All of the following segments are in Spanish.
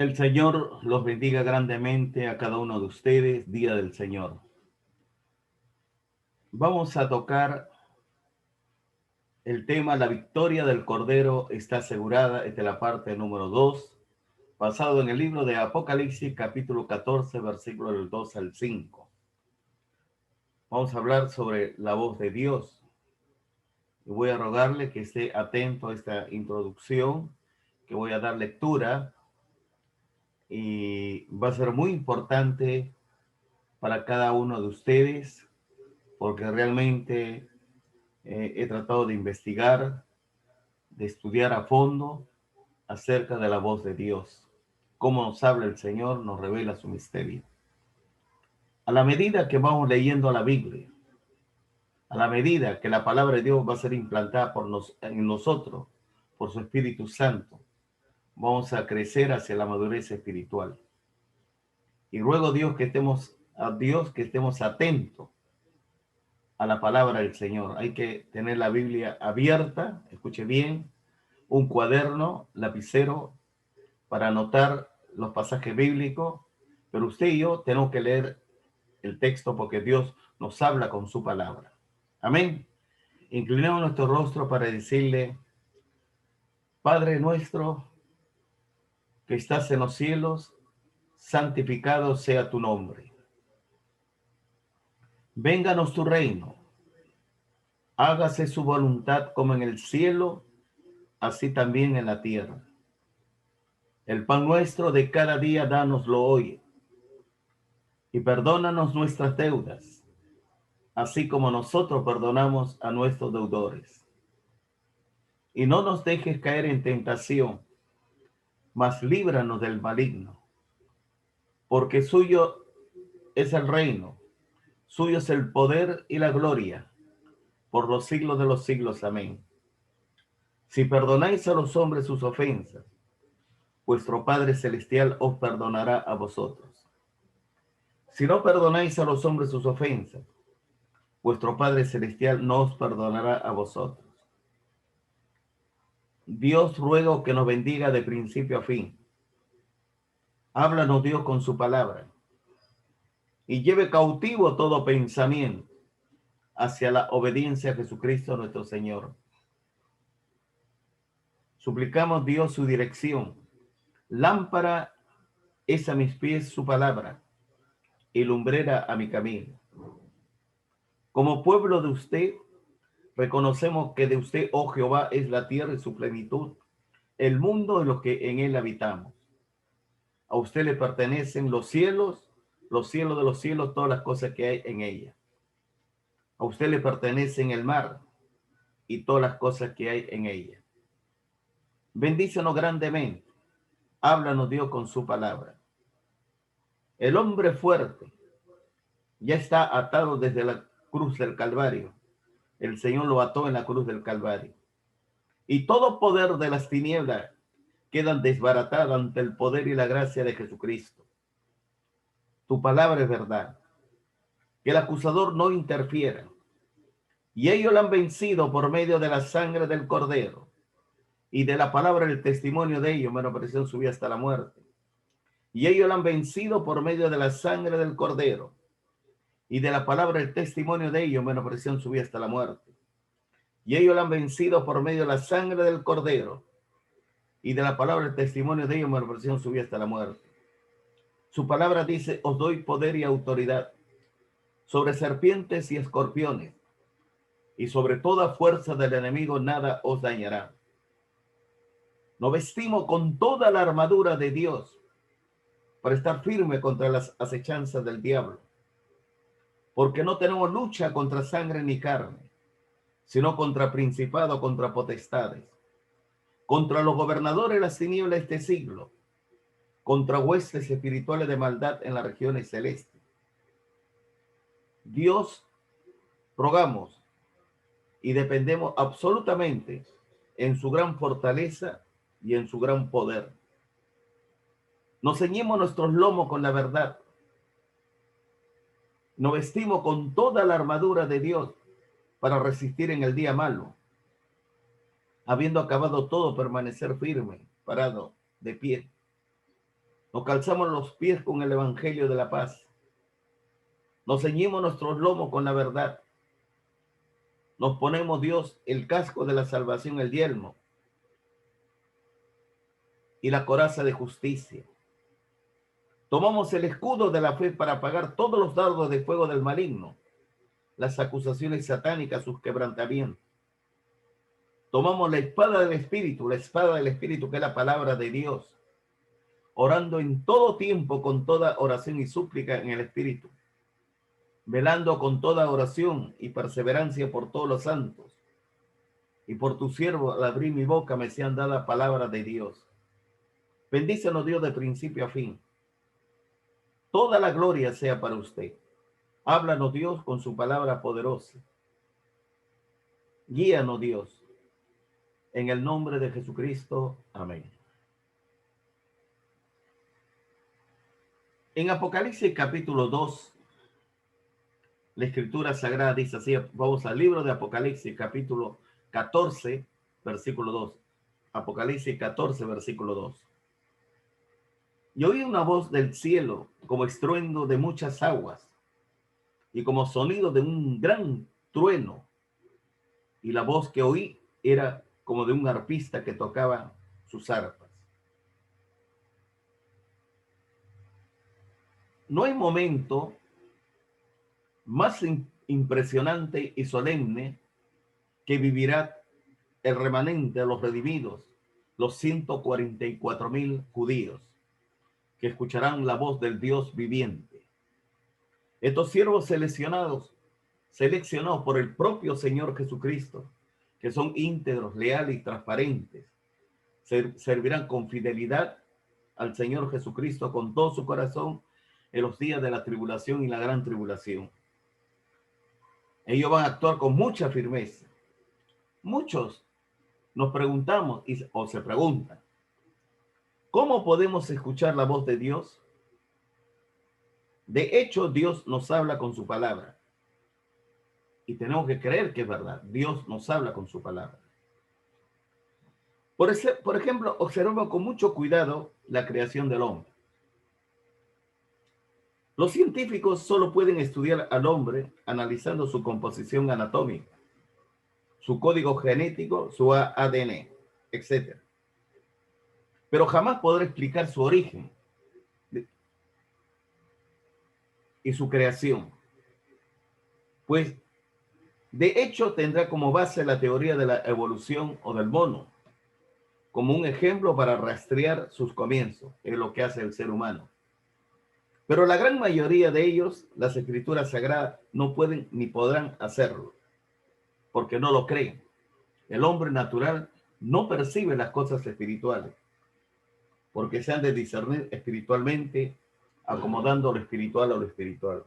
El Señor los bendiga grandemente a cada uno de ustedes, Día del Señor. Vamos a tocar el tema La victoria del Cordero está asegurada, es de la parte número 2, basado en el libro de Apocalipsis, capítulo 14, versículo del 2 al 5. Vamos a hablar sobre la voz de Dios. Y voy a rogarle que esté atento a esta introducción, que voy a dar lectura, y va a ser muy importante para cada uno de ustedes, porque realmente he tratado de investigar, de estudiar a fondo acerca de la voz de Dios. Cómo nos habla el Señor, nos revela su misterio. A la medida que vamos leyendo la Biblia, a la medida que la palabra de Dios va a ser implantada en nosotros, por su Espíritu Santo, vamos a crecer hacia la madurez espiritual. Y ruego a Dios que estemos atentos a la palabra del Señor. Hay que tener la Biblia abierta, escuche bien, un cuaderno, lapicero, para anotar los pasajes bíblicos, pero usted y yo tenemos que leer el texto porque Dios nos habla con su palabra. Amén. Inclinemos nuestro rostro para decirle: Padre nuestro que estás en los cielos, santificado sea tu nombre. Vénganos tu reino. Hágase su voluntad como en el cielo, así también en la tierra. El pan nuestro de cada día dánoslo hoy, y perdónanos nuestras deudas, así como nosotros perdonamos a nuestros deudores. Y no nos dejes caer en tentación, mas líbranos del maligno, porque suyo es el reino, suyo es el poder y la gloria, por los siglos de los siglos. Amén. Si perdonáis a los hombres sus ofensas, vuestro Padre Celestial os perdonará a vosotros. Si no perdonáis a los hombres sus ofensas, vuestro Padre Celestial no os perdonará a vosotros. Dios, ruego que nos bendiga de principio a fin. Háblanos, Dios, con su palabra, y lleve cautivo todo pensamiento hacia la obediencia a Jesucristo nuestro Señor. Suplicamos, Dios, su dirección. Lámpara es a mis pies su palabra, y lumbrera a mi camino. Como pueblo de usted, reconocemos que de usted, oh Jehová, es la tierra y su plenitud, el mundo y los que en él habitamos. A usted le pertenecen los cielos de los cielos, todas las cosas que hay en ella. A usted le pertenecen el mar y todas las cosas que hay en ella. Bendícenos grandemente. Háblanos, Dios, con su palabra. El hombre fuerte ya está atado desde la cruz del Calvario. El Señor lo ató en la cruz del Calvario. Y todo poder de las tinieblas quedan desbaratadas ante el poder y la gracia de Jesucristo. Tu palabra es verdad. Que el acusador no interfiera. Y ellos lo han vencido por medio de la sangre del Cordero y de la palabra del testimonio de ellos, menospreciaron su vida hasta la muerte. Y ellos lo han vencido por medio de la sangre del Cordero y de la palabra del testimonio de ellos, menospreciaron su vida hasta la muerte. Y ellos lo han vencido por medio de la sangre del Cordero y de la palabra del testimonio de ellos, menospreciaron su vida hasta la muerte. Su palabra dice: os doy poder y autoridad sobre serpientes y escorpiones, y sobre toda fuerza del enemigo nada os dañará. Nos vestimos con toda la armadura de Dios para estar firme contra las acechanzas del diablo, porque no tenemos lucha contra sangre ni carne, sino contra principados, contra potestades, contra los gobernadores de las tinieblas de este siglo, contra huestes espirituales de maldad en las regiones celestes. Dios, rogamos y dependemos absolutamente en su gran fortaleza y en su gran poder. Nos ceñimos nuestros lomos con la verdad. Nos vestimos con toda la armadura de Dios para resistir en el día malo. Habiendo acabado todo, permanecer firme, parado, de pie. Nos calzamos los pies con el evangelio de la paz. Nos ceñimos nuestros lomos con la verdad. Nos ponemos, Dios, el casco de la salvación, el yelmo y la coraza de justicia. Tomamos el escudo de la fe para apagar todos los dardos de fuego del maligno, las acusaciones satánicas, sus quebrantamientos. Tomamos la espada del Espíritu que es la palabra de Dios, orando en todo tiempo con toda oración y súplica en el Espíritu, velando con toda oración y perseverancia por todos los santos. Y por tu siervo, al abrir mi boca, me sean dadas palabras de Dios. Bendícenos, Dios, de principio a fin. Toda la gloria sea para usted. Háblanos, Dios, con su palabra poderosa. Guíanos, Dios, en el nombre de Jesucristo. Amén. En Apocalipsis capítulo 2, la Escritura Sagrada dice así, vamos al libro de Apocalipsis capítulo 14, versículo 2. Apocalipsis 14, versículo 2. Y oí una voz del cielo como estruendo de muchas aguas y como sonido de un gran trueno. Y la voz que oí era como de un arpista que tocaba sus arpas. No hay momento más impresionante y solemne que vivirá el remanente de los redimidos, los 144,000 judíos, que escucharán la voz del Dios viviente. Estos siervos seleccionados por el propio Señor Jesucristo, que son íntegros, leales y transparentes, servirán con fidelidad al Señor Jesucristo con todo su corazón en los días de la tribulación y la gran tribulación. Ellos van a actuar con mucha firmeza. Muchos nos preguntamos o se preguntan, ¿cómo podemos escuchar la voz de Dios? De hecho, Dios nos habla con su palabra. Y tenemos que creer que es verdad. Dios nos habla con su palabra. Por ejemplo, observamos con mucho cuidado la creación del hombre. Los científicos solo pueden estudiar al hombre analizando su composición anatómica, su código genético, su ADN, etc. Pero jamás podrá explicar su origen y su creación. Pues, de hecho, tendrá como base la teoría de la evolución o del mono, como un ejemplo para rastrear sus comienzos, es lo que hace el ser humano. Pero la gran mayoría de ellos, las escrituras sagradas, no pueden ni podrán hacerlo, porque no lo creen. El hombre natural no percibe las cosas espirituales, porque se han de discernir espiritualmente, acomodando lo espiritual a lo espiritual.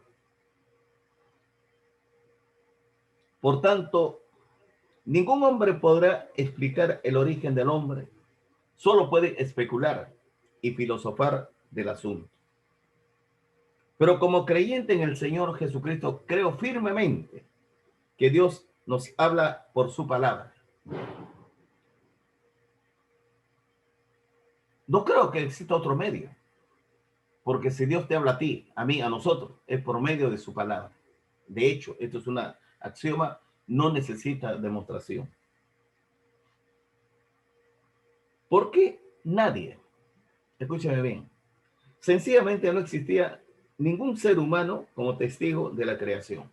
Por tanto, ningún hombre podrá explicar el origen del hombre, solo puede especular y filosofar del asunto. Pero como creyente en el Señor Jesucristo, creo firmemente que Dios nos habla por su palabra. No creo que exista otro medio, porque si Dios te habla a ti, a mí, a nosotros, es por medio de su palabra. De hecho, esto es una axioma, no necesita demostración. ¿Por qué nadie? Escúchame bien. Sencillamente no existía ningún ser humano como testigo de la creación.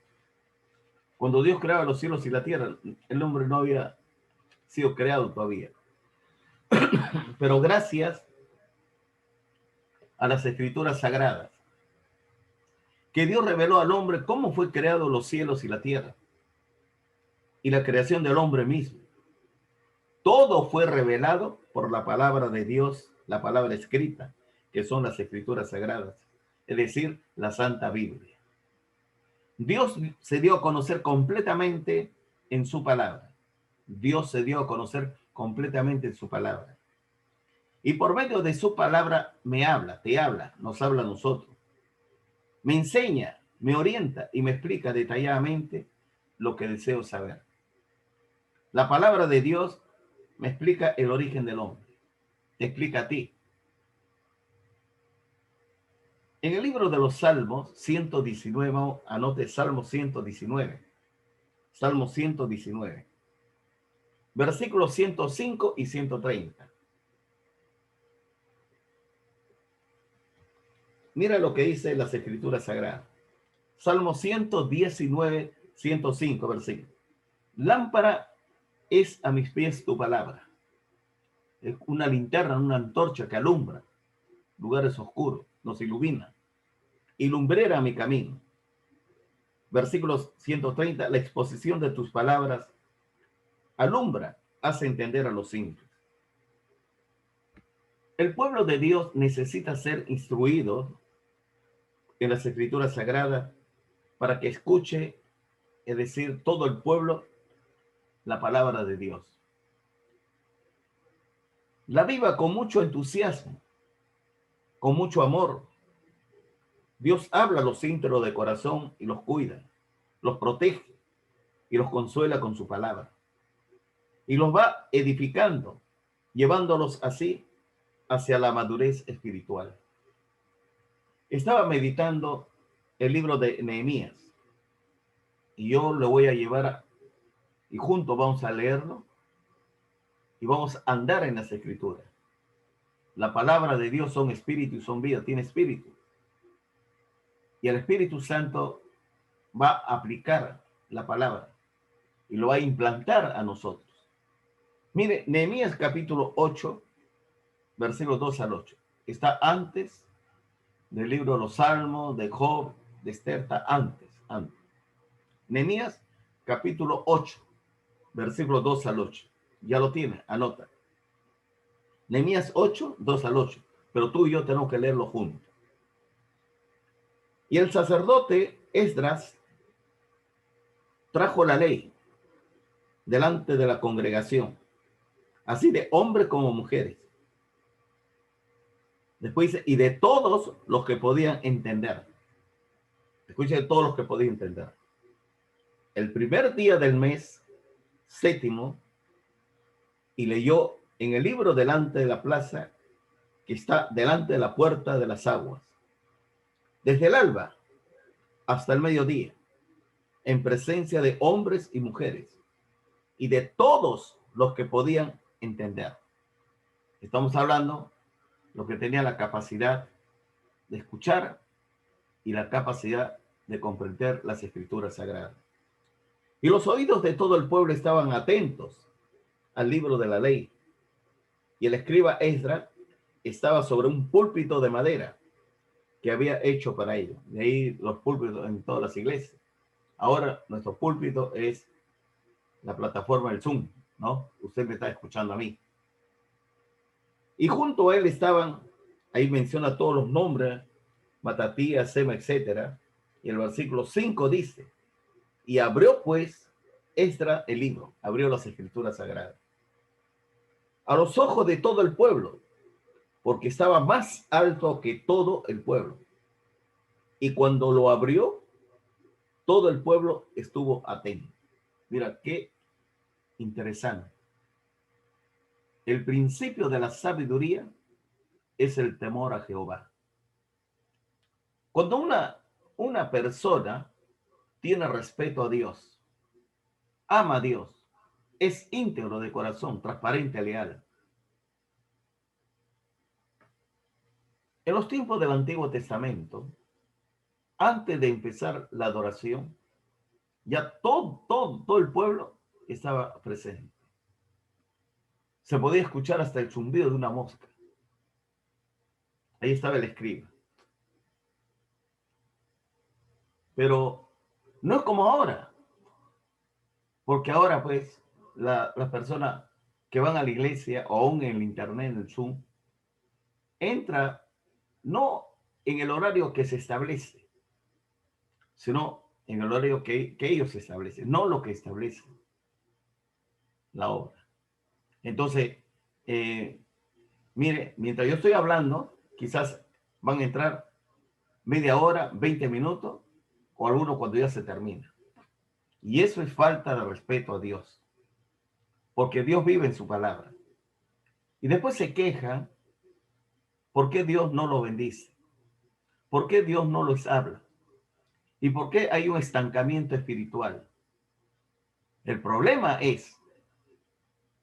Cuando Dios creaba los cielos y la tierra, el hombre no había sido creado todavía. Pero gracias a las escrituras sagradas, que Dios reveló al hombre cómo fue creado los cielos y la tierra, y la creación del hombre mismo. Todo fue revelado por la palabra de Dios, la palabra escrita, que son las escrituras sagradas, es decir, la Santa Biblia. Dios se dio a conocer completamente en su palabra. Dios se dio a conocer completamente en su palabra. Y por medio de su palabra me habla, te habla, nos habla a nosotros. Me enseña, me orienta y me explica detalladamente lo que deseo saber. La palabra de Dios me explica el origen del hombre. Te explica a ti. En el libro de los Salmos 119, anote Salmo 119. Salmo 119. Versículos 105 y 130. Mira lo que dice las Escrituras Sagradas. Salmo 119, 105, versículo. Lámpara es a mis pies tu palabra. Es una linterna, una antorcha que alumbra lugares oscuros, nos ilumina. Y lumbrera mi camino. Versículos 130. La exposición de tus palabras alumbra, hace entender a los simples. El pueblo de Dios necesita ser instruido en las Escrituras Sagradas para que escuche, es decir, todo el pueblo, la palabra de Dios. La viva con mucho entusiasmo, con mucho amor. Dios habla a los íntegros de corazón y los cuida, los protege y los consuela con su palabra. Y los va edificando, llevándolos así hacia la madurez espiritual. Estaba meditando el libro de Nehemías y yo lo voy a llevar y juntos vamos a leerlo y vamos a andar en las Escrituras. La palabra de Dios son espíritu y son vida, tiene espíritu. Y el Espíritu Santo va a aplicar la palabra y lo va a implantar a nosotros. Mire, Nehemías capítulo 8, versículos 2 al 8. Está antes del libro de los Salmos, de Job, de Esther, está antes. Nehemías capítulo 8, versículos 2 al 8. Ya lo tiene, anota. Nehemías 8, 2 al 8. Pero tú y yo tenemos que leerlo juntos. Y el sacerdote Esdras trajo la ley delante de la congregación, así de hombres como mujeres. Después dice, y de todos los que podían entender. Escuchen, de todos los que podían entender. El primer día del mes séptimo, y leyó en el libro delante de la plaza, que está delante de la puerta de las aguas, desde el alba hasta el mediodía, en presencia de hombres y mujeres, y de todos los que podían entender. Estamos hablando de los que tenían la capacidad de escuchar y la capacidad de comprender las Escrituras Sagradas. Y los oídos de todo el pueblo estaban atentos al libro de la ley. Y el escriba Esdras estaba sobre un púlpito de madera que había hecho para ello. De ahí los púlpitos en todas las iglesias. Ahora nuestro púlpito es la plataforma del Zoom, ¿no? Usted me está escuchando a mí. Y junto a él estaban, ahí menciona todos los nombres, Matatías, Sema, etcétera. Y el versículo 5 dice, y abrió pues Esdras el libro, abrió las Escrituras Sagradas, a los ojos de todo el pueblo, porque estaba más alto que todo el pueblo. Y cuando lo abrió, todo el pueblo estuvo atento. Mira, qué interesante. El principio de la sabiduría es el temor a Jehová. Cuando una persona tiene respeto a Dios, ama a Dios, es íntegro de corazón, transparente, leal. En los tiempos del Antiguo Testamento, antes de empezar la adoración, ya todo el pueblo estaba presente. Se podía escuchar hasta el zumbido de una mosca. Ahí estaba el escriba. Pero no es como ahora, porque ahora pues las personas que van a la iglesia o aún en el internet, en el Zoom, entra no en el horario que se establece, sino en el horario que ellos establecen, no lo que establece la obra. Entonces, mire, mientras yo estoy hablando, quizás van a entrar media hora, 20 minutos, o algunos cuando ya se termina. Y eso es falta de respeto a Dios, porque Dios vive en su palabra. Y después se quejan, ¿por qué Dios no lo bendice? ¿Por qué Dios no les habla? ¿Y por qué hay un estancamiento espiritual? El problema es,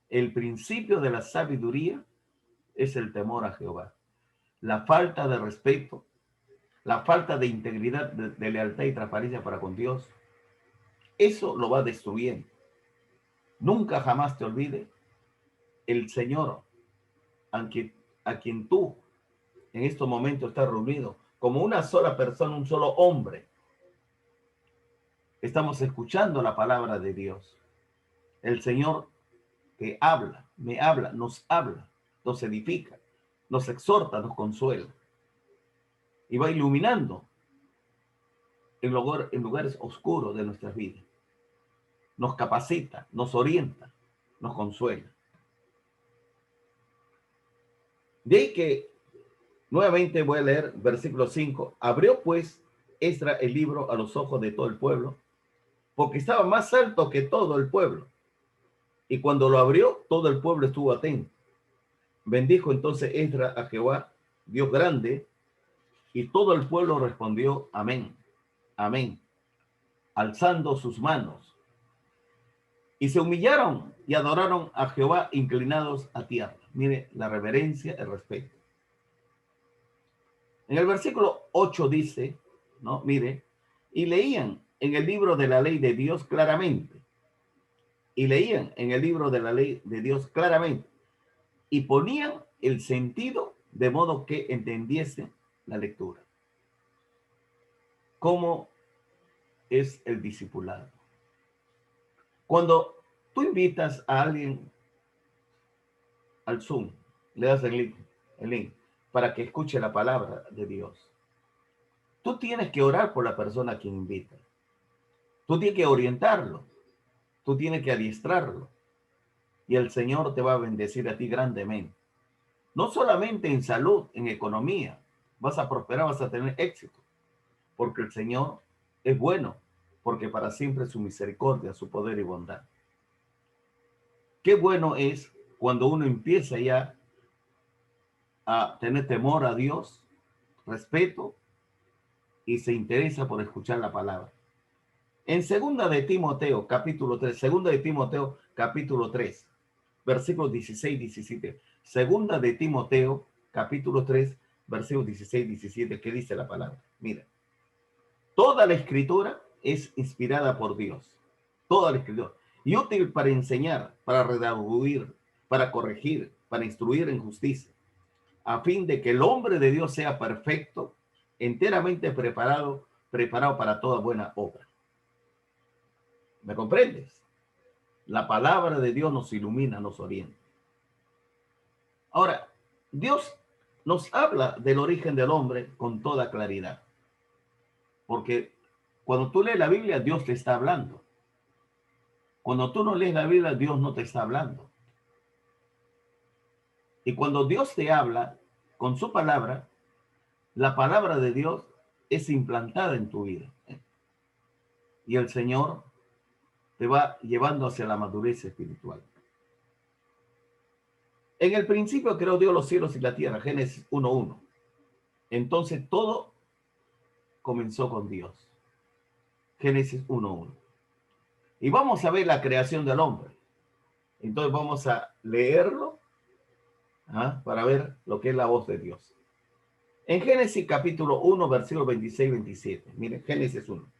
el principio de la sabiduría es el temor a Jehová. La falta de respeto, la falta de integridad, de lealtad y transparencia para con Dios, eso lo va destruyendo. Nunca jamás te olvides, el Señor, a quien tú en estos momentos estás reunido, como una sola persona, un solo hombre, estamos escuchando la palabra de Dios. El Señor que habla, me habla, nos edifica, nos exhorta, nos consuela y va iluminando en lugares oscuros de nuestras vidas. Nos capacita, nos orienta, nos consuela. De ahí que nuevamente voy a leer versículo 5. Abrió pues Esdras el libro a los ojos de todo el pueblo, porque estaba más alto que todo el pueblo. Y cuando lo abrió, todo el pueblo estuvo atento. Bendijo entonces Esdras a Jehová, Dios grande, y todo el pueblo respondió amén, amén, alzando sus manos. Y se humillaron y adoraron a Jehová inclinados a tierra. Mire la reverencia, el respeto. En el versículo 8 dice, ¿no? Mire, y leían en el libro de la ley de Dios claramente. Y leían en el libro de la ley de Dios claramente. Y ponían el sentido de modo que entendiesen la lectura. ¿Cómo es el discipulado? Cuando tú invitas a alguien al Zoom, le das el link para que escuche la palabra de Dios. Tú tienes que orar por la persona a quien invita. Tú tienes que orientarlo. Tú tienes que adiestrarlo. Y el Señor te va a bendecir a ti grandemente. No solamente en salud, en economía. Vas a prosperar, vas a tener éxito. Porque el Señor es bueno. Porque para siempre su misericordia, su poder y bondad. Qué bueno es cuando uno empieza ya a tener temor a Dios, respeto, y se interesa por escuchar la palabra. En segunda de Timoteo, capítulo 3, segunda de Timoteo, capítulo 3, versículos 16 y 17. Segunda de Timoteo, capítulo 3, versículos 16 y 17, ¿qué dice la palabra? Mira, toda la escritura es inspirada por Dios, toda la escritura, y útil para enseñar, para redarguir, para corregir, para instruir en justicia, a fin de que el hombre de Dios sea perfecto, enteramente preparado para toda buena obra. ¿Me comprendes? La palabra de Dios nos ilumina, nos orienta. Ahora, Dios nos habla del origen del hombre con toda claridad. Porque cuando tú lees la Biblia, Dios te está hablando. Cuando tú no lees la Biblia, Dios no te está hablando. Y cuando Dios te habla con su palabra, la palabra de Dios es implantada en tu vida. Y el Señor te va llevando hacia la madurez espiritual. En el principio creó Dios los cielos y la tierra, Génesis 1:1. Entonces todo comenzó con Dios. Génesis 1:1. Y vamos a ver la creación del hombre. Entonces vamos a leerlo para ver lo que es la voz de Dios. En Génesis capítulo 1, versículos 26 y 27. Miren, Génesis 1.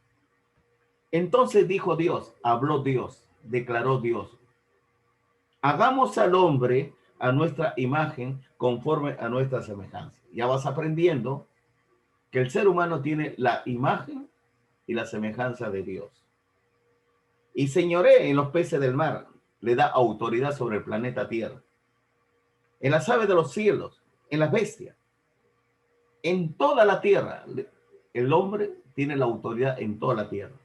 Entonces dijo Dios, habló Dios, declaró Dios. Hagamos al hombre a nuestra imagen conforme a nuestra semejanza. Ya vas aprendiendo que el ser humano tiene la imagen y la semejanza de Dios. Y señoree en los peces del mar, le da autoridad sobre el planeta Tierra, en las aves de los cielos, en las bestias, en toda la tierra. El hombre tiene la autoridad en toda la tierra.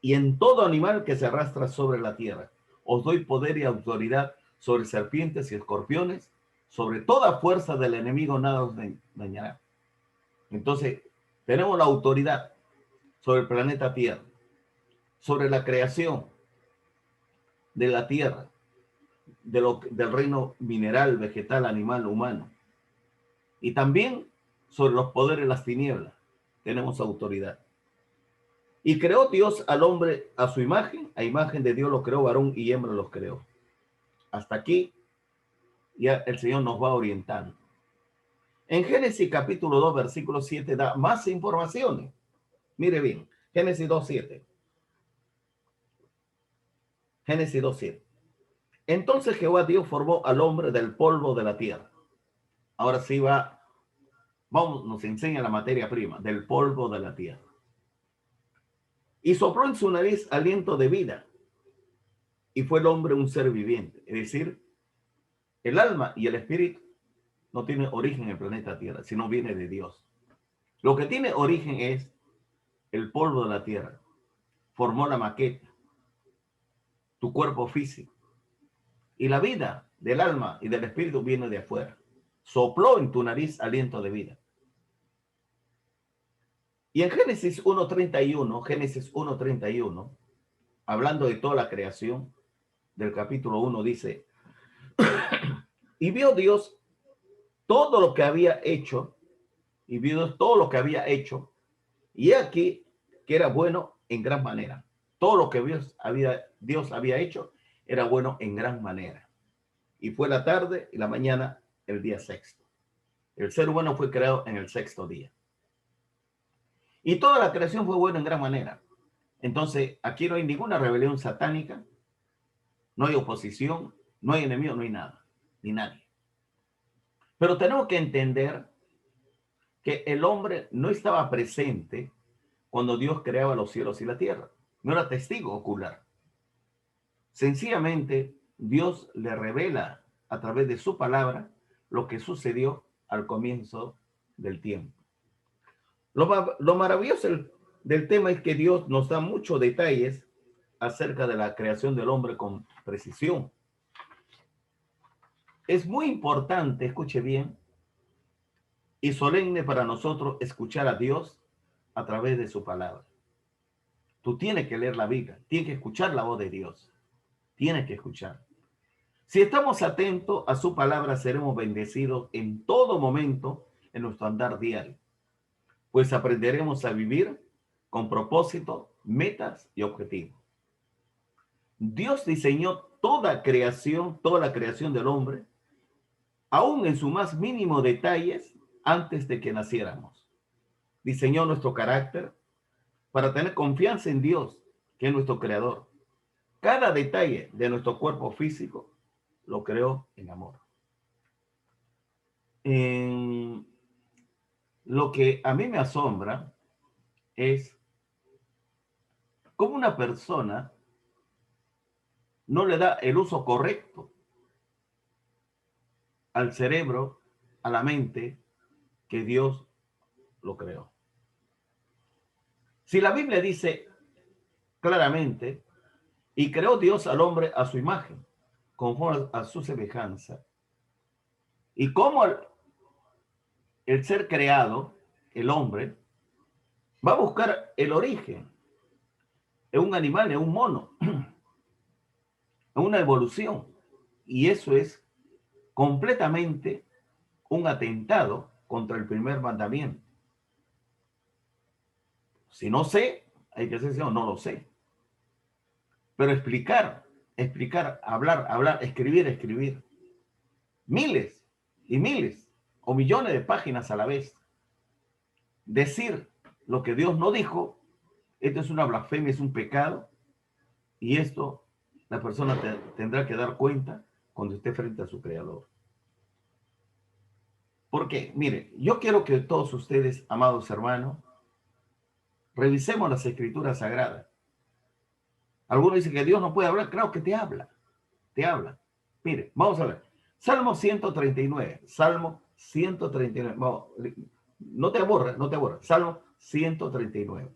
Y en todo animal que se arrastra sobre la tierra. Os doy poder y autoridad sobre serpientes y escorpiones, sobre toda fuerza del enemigo nada os dañará. Entonces, tenemos la autoridad sobre el planeta Tierra, sobre la creación de la tierra, del reino mineral, vegetal, animal, humano. Y también sobre los poderes de las tinieblas. Tenemos autoridad. Y creó Dios al hombre a su imagen. A imagen de Dios lo creó, varón y hembra los creó. Hasta aquí ya el Señor nos va orientando. En Génesis capítulo 2, versículo 7 da más informaciones. Mire bien, Génesis 2:7. Génesis 2:7. Entonces Jehová Dios formó al hombre del polvo de la tierra. Ahora sí vamos, nos enseña la materia prima, del polvo de la tierra. Y sopló en su nariz aliento de vida. Y fue el hombre un ser viviente. Es decir, el alma y el espíritu no tienen origen en el planeta Tierra, sino viene de Dios. Lo que tiene origen es el polvo de la tierra. Formó la maqueta, tu cuerpo físico. Y la vida del alma y del espíritu viene de afuera. Sopló en tu nariz aliento de vida. Y en Génesis 1:31, hablando de toda la creación, del capítulo 1, dice, y vio Dios todo lo que había hecho, y vio Dios todo lo que había hecho, y aquí que era bueno en gran manera. Todo lo que Dios había hecho era bueno en gran manera. Y fue la tarde y la mañana el día sexto. El ser humano fue creado en el sexto día. Y toda la creación fue buena en gran manera. Entonces, aquí no hay ninguna rebelión satánica, no hay oposición, no hay enemigo, no hay nada, ni nadie. Pero tenemos que entender que el hombre no estaba presente cuando Dios creaba los cielos y la tierra. No era testigo ocular. Sencillamente, Dios le revela a través de su palabra lo que sucedió al comienzo del tiempo. Lo maravilloso del tema es que Dios nos da muchos detalles acerca de la creación del hombre con precisión. Es muy importante, escuche bien, y solemne para nosotros escuchar a Dios a través de su palabra. Tú tienes que leer la Biblia, tienes que escuchar la voz de Dios, tienes que escuchar. Si estamos atentos a su palabra, seremos bendecidos en todo momento en nuestro andar diario, pues aprenderemos a vivir con propósito, metas y objetivos. Dios diseñó toda la creación del hombre, aún en su más mínimo detalles, antes de que naciéramos. Diseñó nuestro carácter para tener confianza en Dios, que es nuestro creador. Cada detalle de nuestro cuerpo físico lo creó en amor. Lo que a mí me asombra es cómo una persona no le da el uso correcto al cerebro, a la mente, que Dios lo creó. Si la Biblia dice claramente, y creó Dios al hombre a su imagen, conforme a su semejanza, y cómo el ser creado, el hombre, va a buscar el origen en un animal, en un mono, en una evolución, y eso es completamente un atentado contra el primer mandamiento. Si no sé, hay que decir, no lo sé. Pero explicar, hablar, escribir. Miles y miles o millones de páginas a la vez. Decir lo que Dios no dijo, esto es una blasfemia, es un pecado. Y esto la persona tendrá que dar cuenta cuando esté frente a su Creador. Porque, mire, yo quiero que todos ustedes, amados hermanos, revisemos las Escrituras Sagradas. Algunos dicen que Dios no puede hablar. Claro que te habla. Te habla. Mire, vamos a ver. Salmo 139. Salmo 139. Vamos, no te aburras. Salmo 139.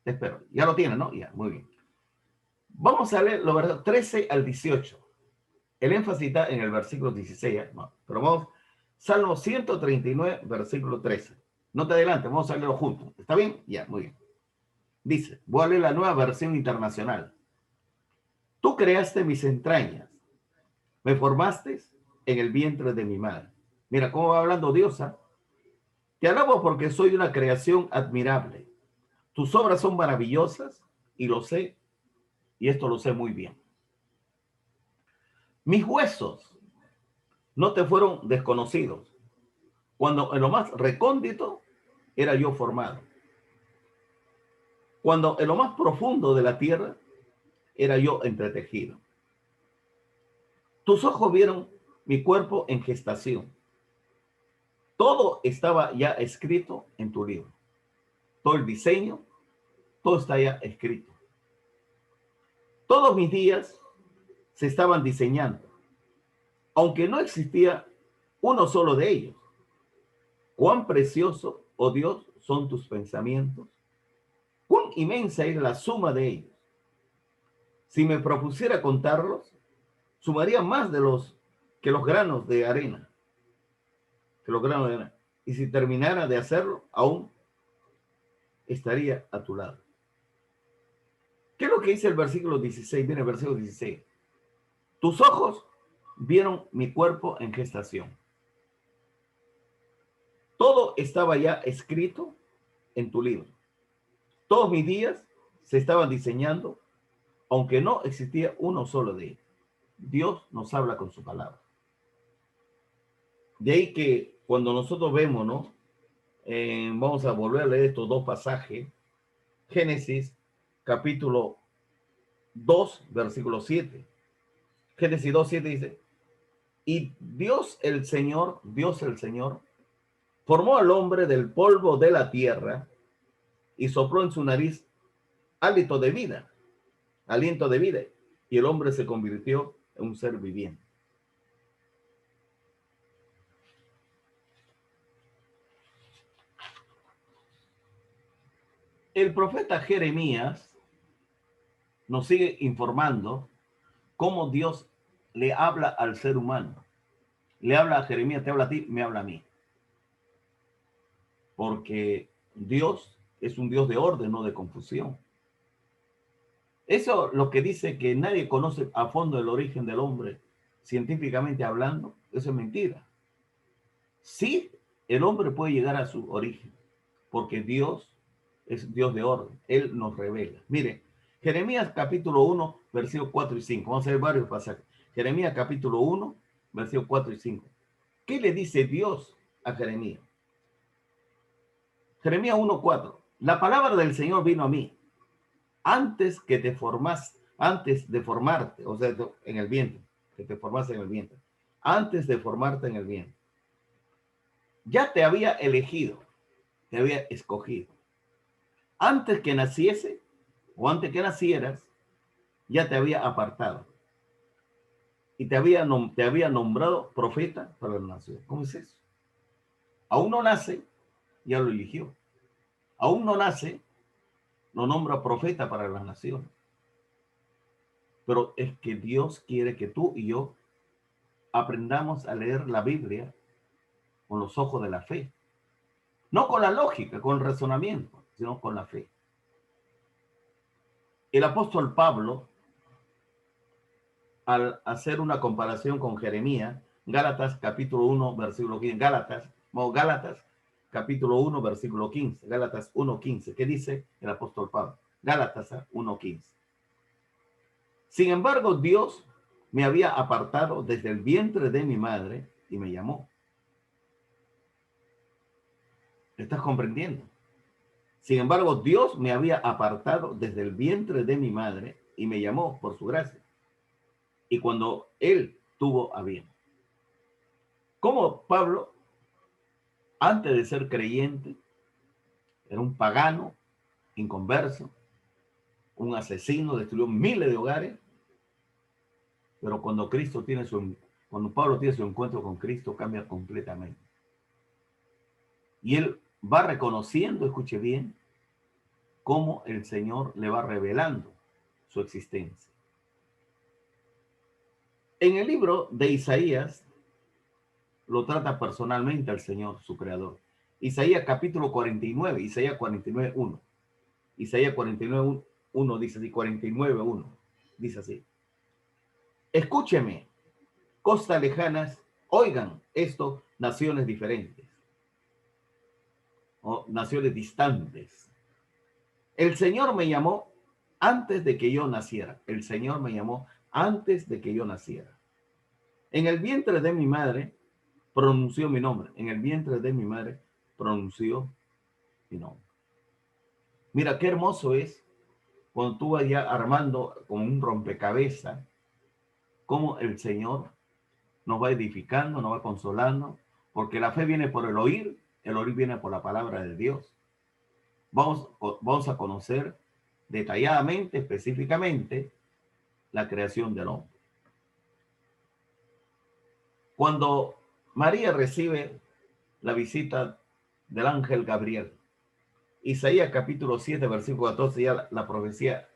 Te espero. Ya lo tienen, ¿no? Ya, muy bien. Vamos a leer lo verdad, 13 al 18. El énfasis está en el versículo 16. No, pero vamos. Salmo 139, versículo 13. No te adelantes, vamos a leerlo juntos. ¿Está bien? Ya, muy bien. Dice, voy a leer la nueva versión internacional. Tú creaste mis entrañas, me formaste en el vientre de mi madre. Mira cómo va hablando Dios, ¿eh? Te alabo porque soy una creación admirable. Tus obras son maravillosas y lo sé, y esto lo sé muy bien. Mis huesos no te fueron desconocidos, cuando en lo más recóndito era yo formado, cuando en lo más profundo de la tierra era yo entretejido. Tus ojos vieron mi cuerpo en gestación. Todo estaba ya escrito en tu libro. Todo el diseño, todo está ya escrito. Todos mis días se estaban diseñando, aunque no existía uno solo de ellos. Cuán precioso, oh Dios, son tus pensamientos. Cuán inmensa es la suma de ellos. Si me propusiera contarlos, sumaría más de que los granos de arena. Que los granos de arena. Y si terminara de hacerlo, aún estaría a tu lado. ¿Qué es lo que dice el versículo 16? Viene el versículo 16. Tus ojos vieron mi cuerpo en gestación. Todo estaba ya escrito en tu libro. Todos mis días se estaban diseñando, aunque no existía uno solo de ellos. Dios nos habla con su palabra. De ahí que cuando nosotros vemos, ¿no? Vamos a volver a leer estos dos pasajes. Génesis capítulo 2, versículo 7. Génesis 2, 7 dice, y Dios el Señor, formó al hombre del polvo de la tierra y sopló en su nariz aliento de vida, y el hombre se convirtió en un ser viviente. El profeta Jeremías nos sigue informando cómo Dios le habla al ser humano. Le habla a Jeremías, te habla a ti, me habla a mí. Porque Dios es un Dios de orden, no de confusión. Eso lo que dice que nadie conoce a fondo el origen del hombre, científicamente hablando, eso es mentira. Sí, el hombre puede llegar a su origen, porque Dios es Dios de orden. Él nos revela. Mire, Jeremías capítulo 1, versículos 4 y 5. Vamos a ver varios pasajes. Jeremías capítulo 1, versículos 4 y 5. ¿Qué le dice Dios a Jeremías? Jeremías 1, 4. La palabra del Señor vino a mí antes de formarte, o sea, en el vientre, que te formaste en el vientre. Antes de formarte en el vientre. Ya te había elegido, te había escogido. Antes que naciese, o antes que nacieras, ya te había apartado. Y te había nombrado profeta para la nación. ¿Cómo es eso? Aún no nace, ya lo eligió. Aún no nace, lo nombra profeta para las naciones. Pero es que Dios quiere que tú y yo aprendamos a leer la Biblia con los ojos de la fe. No con la lógica, con el razonamiento, sino con la fe. El apóstol Pablo, al hacer una comparación con Jeremías, Gálatas capítulo 1, versículo 15, Gálatas capítulo 1, versículo 15, Gálatas 1, 15, ¿qué dice el apóstol Pablo? Gálatas 1, 15. Sin embargo, Dios me había apartado desde el vientre de mi madre y me llamó. ¿Estás comprendiendo? Sin embargo, Dios me había apartado desde el vientre de mi madre y me llamó por su gracia. Y cuando Él tuvo a bien. Como Pablo, antes de ser creyente, era un pagano, inconverso, un asesino, destruyó miles de hogares, pero cuando Pablo tiene su encuentro con Cristo, cambia completamente. Y él va reconociendo, escuche bien, cómo el Señor le va revelando su existencia. En el libro de Isaías, lo trata personalmente al Señor, su creador. Isaías capítulo 49, Isaías 49, 1. Isaías 49, 1 dice así, 49, 1. Dice así. Escúcheme, costas lejanas, oigan esto, naciones diferentes. o naciones distantes. El Señor me llamó antes de que yo naciera. El Señor me llamó antes de que yo naciera. En el vientre de mi madre pronunció mi nombre. En el vientre de mi madre pronunció mi nombre. Mira qué hermoso es cuando tú vas ya armando como un rompecabezas, cómo el Señor nos va edificando, nos va consolando, porque la fe viene por el oír viene por la palabra de Dios. Vamos a conocer detalladamente, específicamente, la creación del hombre. Cuando María recibe la visita del ángel Gabriel, Isaías capítulo 7, versículo 14, ya la profecía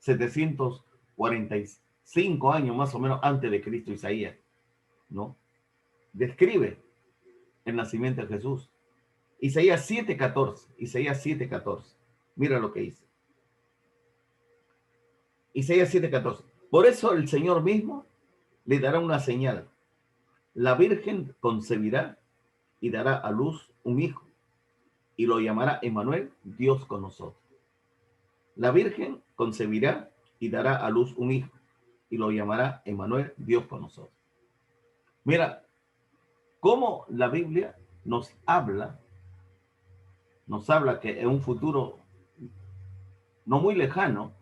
745 años más o menos antes de Cristo, Isaías, ¿no? Describe el nacimiento de Jesús. Isaías 7:14, Isaías 7:14. Mira lo que dice. Isaías 7:14. Por eso el Señor mismo le dará una señal. La Virgen concebirá y dará a luz un hijo y lo llamará Emmanuel, Dios con nosotros. La Virgen concebirá y dará a luz un hijo y lo llamará Emmanuel, Dios con nosotros. Mira cómo la Biblia nos habla que en un futuro no muy lejano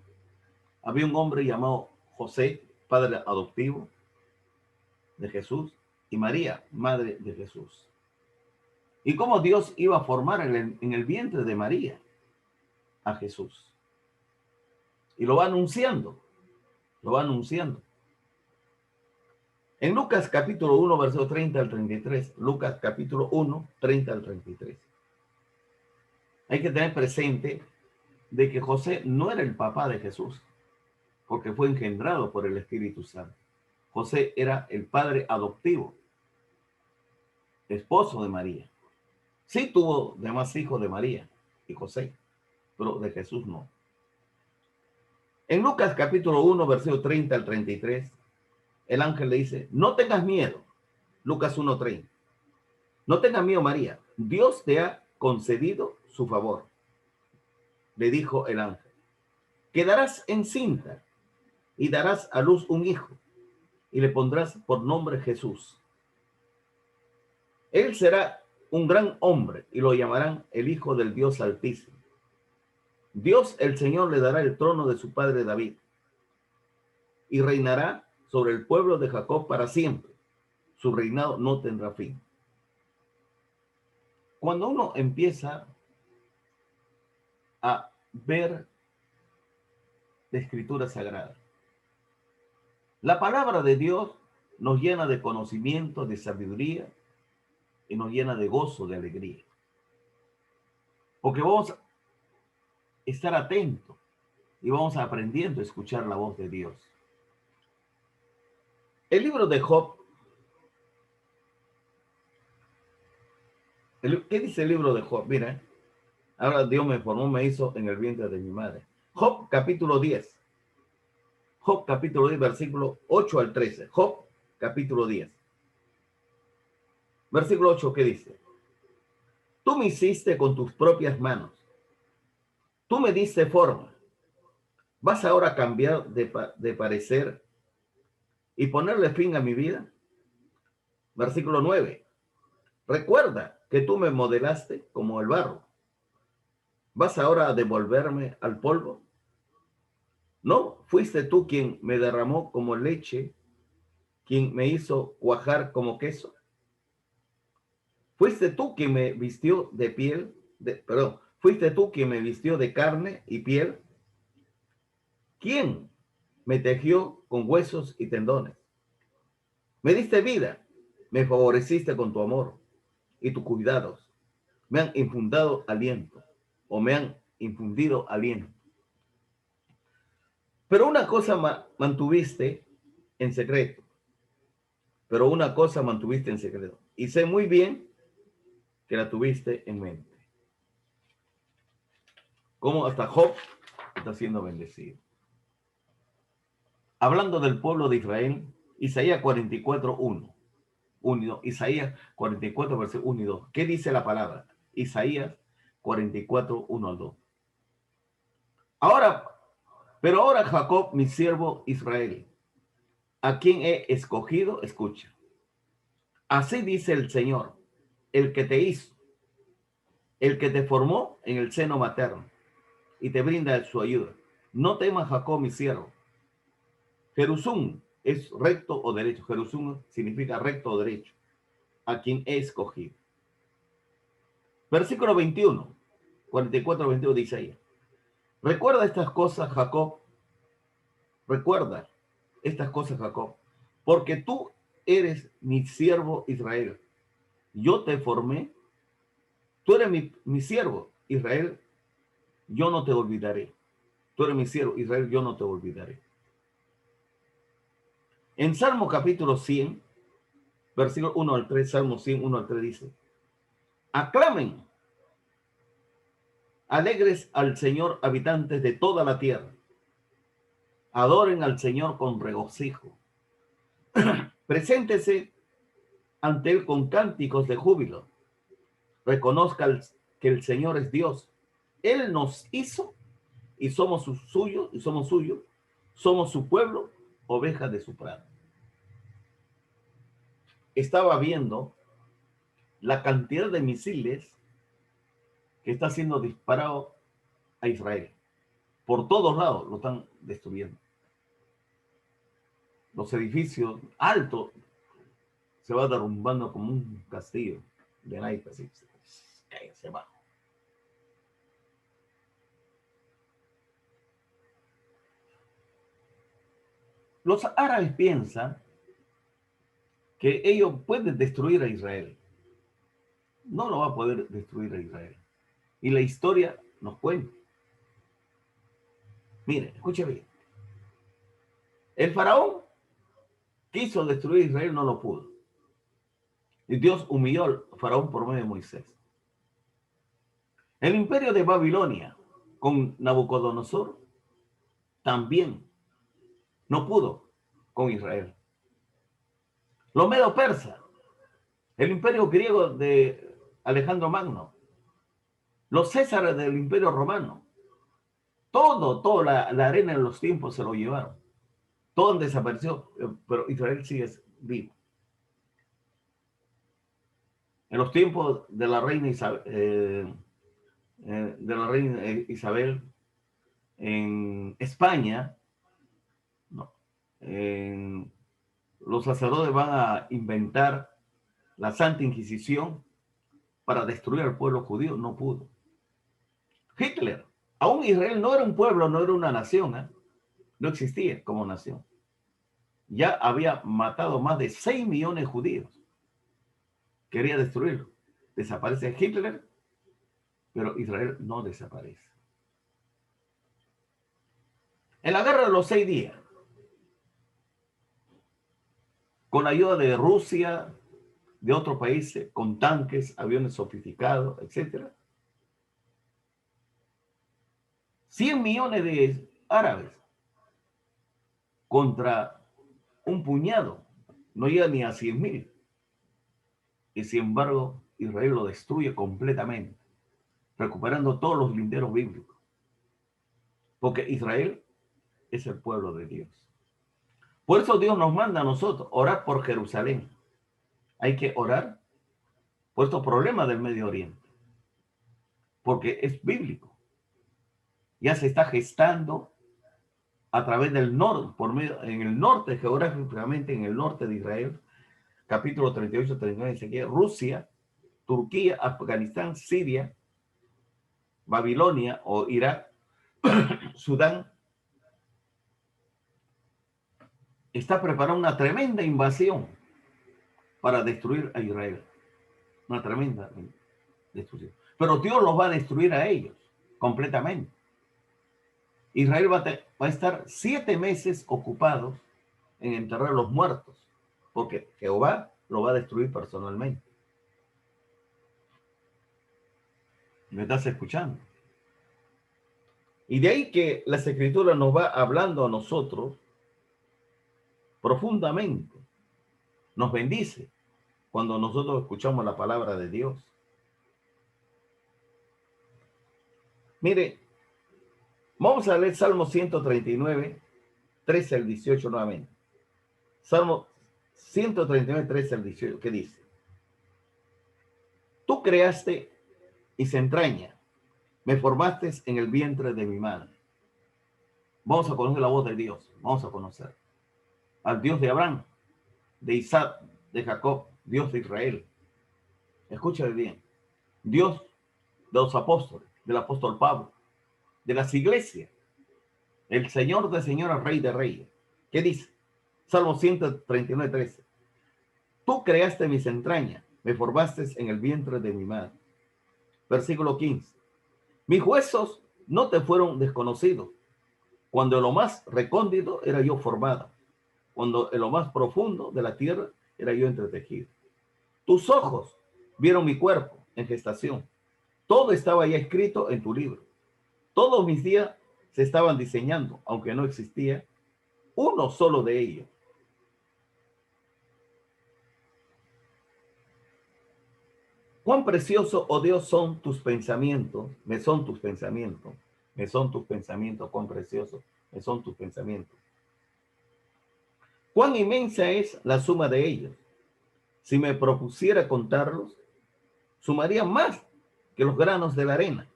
había un hombre llamado José, padre adoptivo de Jesús, y María, madre de Jesús. Y cómo Dios iba a formar en el vientre de María a Jesús. Y lo va anunciando, lo va anunciando. En Lucas capítulo 1, versos 30 al 33, Lucas capítulo 1, 30 al 33. Hay que tener presente de que José no era el papá de Jesús, porque fue engendrado por el Espíritu Santo. José era el padre adoptivo, esposo de María. Sí tuvo demás hijos de María y José, pero de Jesús no. En Lucas capítulo 1, versículo 30 al 33, el ángel le dice, no tengas miedo. Lucas 1:30. No tengas miedo, María. Dios te ha concedido su favor. Le dijo el ángel. Quedarás encinta y darás a luz un hijo y le pondrás por nombre Jesús. Él será un gran hombre y lo llamarán el Hijo del Dios Altísimo. Dios el Señor le dará el trono de su padre David y reinará sobre el pueblo de Jacob para siempre. Su reinado no tendrá fin. Cuando uno empieza a ver la Escritura Sagrada, la palabra de Dios nos llena de conocimiento, de sabiduría y nos llena de gozo, de alegría. Porque vamos a estar atentos y vamos aprendiendo a escuchar la voz de Dios. El libro de Job. ¿Qué dice el libro de Job? Mira, ahora Dios me formó, me hizo en el vientre de mi madre. Job capítulo 10. Job capítulo 10, versículo 8 al 13. Job capítulo 10. Versículo 8, ¿qué dice? Tú me hiciste con tus propias manos. Tú me diste forma. ¿Vas ahora a cambiar de parecer y ponerle fin a mi vida? Versículo 9. Recuerda que tú me modelaste como el barro. ¿Vas ahora a devolverme al polvo? ¿No fuiste tú quien me derramó como leche, quien me hizo cuajar como queso? ¿Fuiste tú quien me vistió de piel, fuiste tú quien me vistió de carne y piel? ¿Quién me tejió con huesos y tendones? Me diste vida, me favoreciste con tu amor y tus cuidados. Me han infundado aliento, o me han infundido aliento. Pero una cosa mantuviste en secreto. Pero una cosa mantuviste en secreto. Y sé muy bien que la tuviste en mente. Como hasta Job está siendo bendecido. Hablando del pueblo de Israel, Isaías 44, 1. Isaías 44, versículo 1 y 2. ¿Qué dice la palabra? Isaías 44, 1 al 2. Ahora, pero ahora Jacob, mi siervo Israel, a quien he escogido, escucha. Así dice el Señor, el que te hizo, el que te formó en el seno materno y te brinda su ayuda. No temas, Jacob, mi siervo. Jerusún es recto o derecho. Jerusún significa recto o derecho, a quien he escogido. Versículo 21, 44, 21 dice ahí. Recuerda estas cosas, Jacob. Recuerda estas cosas, Jacob, porque tú eres mi siervo Israel. Yo te formé. Tú eres mi siervo Israel. Yo no te olvidaré. Tú eres mi siervo Israel. Yo no te olvidaré. En Salmo capítulo 100, versículo 1 al 3, Salmo 100, 1 al 3 dice, aclamen, alegres al Señor, habitantes de toda la tierra. Adoren al Señor con regocijo. Preséntese ante Él con cánticos de júbilo. Reconozca que el Señor es Dios. Él nos hizo y somos suyos, y somos suyos. Somos su pueblo, ovejas de su prado. Estaba viendo la cantidad de misiles que está siendo disparado a Israel. Por todos lados lo están destruyendo. Los edificios altos se va derrumbando como un castillo de naipes, así cae hacia abajo. Los árabes piensan que ellos pueden destruir a Israel. No lo va a poder destruir a Israel. Y la historia nos cuenta. Mire, escuche bien. El faraón quiso destruir a Israel, no lo pudo. Y Dios humilló al faraón por medio de Moisés. El imperio de Babilonia con Nabucodonosor también no pudo con Israel. Los medo persas, el imperio griego de Alejandro Magno, los césares del imperio romano, toda la arena de los tiempos se lo llevaron. Todo desapareció, pero Israel sigue vivo. En los tiempos de la reina Isabel, en España, no, los sacerdotes van a inventar la Santa Inquisición para destruir al pueblo judío. No pudo. Hitler, aún Israel no era un pueblo, no era una nación, no existía como nación. Ya había matado más de 6 millones de judíos. Quería destruirlo. Desaparece Hitler, pero Israel no desaparece. En la guerra de los 6 días, con la ayuda de Rusia, de otros países, con tanques, aviones sofisticados, etc., 100 millones de árabes contra un puñado, no llega ni a 100.000. Y sin embargo, Israel lo destruye completamente, recuperando todos los linderos bíblicos. Porque Israel es el pueblo de Dios. Por eso Dios nos manda a nosotros orar por Jerusalén. Hay que orar por estos problemas del Medio Oriente. Porque es bíblico. Ya se está gestando a través del norte, en el norte, geográficamente en el norte de Israel, capítulo 38, 39, dice que Rusia, Turquía, Afganistán, Siria, Babilonia o Irak, Sudán, está preparando una tremenda invasión para destruir a Israel. Una tremenda destrucción. Pero Dios los va a destruir a ellos completamente. Israel va a estar 7 meses ocupados en enterrar a los muertos, porque Jehová lo va a destruir personalmente. ¿Me estás escuchando? Y de ahí que las Escrituras nos va hablando a nosotros profundamente. Nos bendice cuando nosotros escuchamos la palabra de Dios. Mire, vamos a leer Salmo 139, 13 al 18 nuevamente. Salmo 139, 13 al 18, ¿qué dice? Tú creaste y se entraña, me formaste en el vientre de mi madre. Vamos a conocer la voz de Dios, vamos a conocer al Dios de Abraham, de Isaac, de Jacob, Dios de Israel. Escúchame bien, Dios de los apóstoles, del apóstol Pablo, de las iglesias, el Señor de señores, Rey de reyes. ¿Qué dice? Salmo 139, 13. Tú creaste mis entrañas, me formaste en el vientre de mi madre. Versículo 15. Mis huesos no te fueron desconocidos, cuando en lo más recóndito era yo formado, cuando en lo más profundo de la tierra era yo entretejido. Tus ojos vieron mi cuerpo en gestación. Todo estaba ya escrito en tu libro. Todos mis días se estaban diseñando, aunque no existía uno solo de ellos. Cuán precioso, oh Dios, son tus pensamientos, me son tus pensamientos, me son tus pensamientos, cuán precioso, me son tus pensamientos. Cuán inmensa es la suma de ellos. Si me propusiera contarlos, sumaría más que los granos de la arena.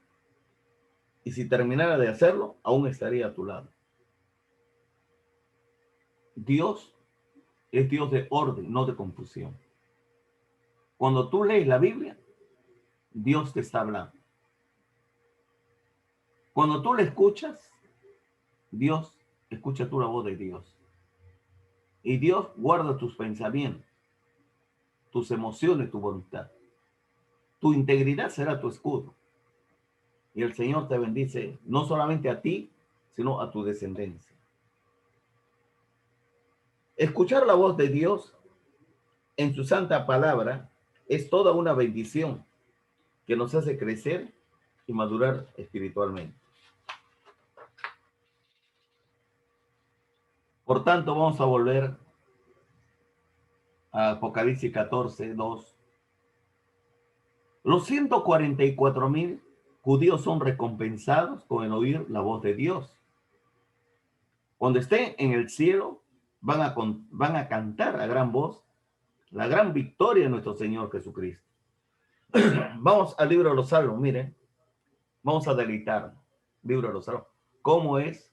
Y si terminara de hacerlo, aún estaría a tu lado. Dios es Dios de orden, no de confusión. Cuando tú lees la Biblia, Dios te está hablando. Cuando tú le escuchas, Dios, escucha tú la voz de Dios. Y Dios guarda tus pensamientos, tus emociones, tu voluntad. Tu integridad será tu escudo. Y el Señor te bendice no solamente a ti, sino a tu descendencia. Escuchar la voz de Dios en su santa palabra es toda una bendición que nos hace crecer y madurar espiritualmente. Por tanto, vamos a volver a Apocalipsis 14, 2. Los 144,000 judíos son recompensados con el oír la voz de Dios. Cuando estén en el cielo, van a cantar a gran voz la gran victoria de nuestro Señor Jesucristo. Vamos al libro de los Salmos, miren. Vamos a deleitarnos. Libro de los Salmos. ¿Cómo es